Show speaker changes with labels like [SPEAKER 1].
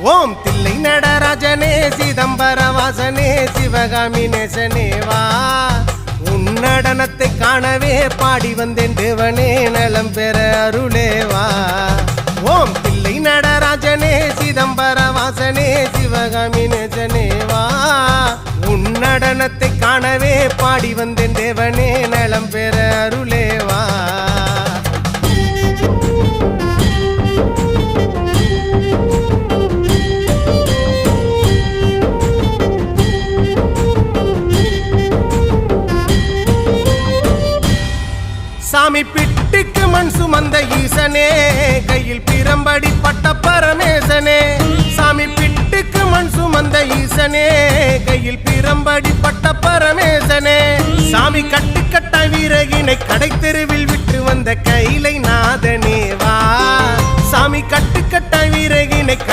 [SPEAKER 1] ஓம் தில்லை நடராஜனே சிதம்பர வாசனே சிவகாமி நேசனே வா உன் நடனத்தை காணவே பாடி வந்தேன் தேவனே நலம் பெற அருளே வா ஓம் தில்லை நடராஜனே சிதம்பர வாசனே சிவகாமி நேசனே வா உன் நடனத்தை காணவே பாடி வந்தேன் தேவனே நலம் பெற அருளே வா சாமி பிட்டுக்கு மண் சுமந்த ஈசனே கையில் பிரம்படி பட்ட பரமேசனே சாமி பிட்டுக்கு மண் சுமந்த ஈசனே கையில் பிரம்படி பட்ட பரமேசனே சாமி கட்டுக்கட்ட வீரகினை கடை தெருவில் விட்டு வந்த கைலை நாதனே வா சாமி கட்டுக்கட்ட வீரகினை கடை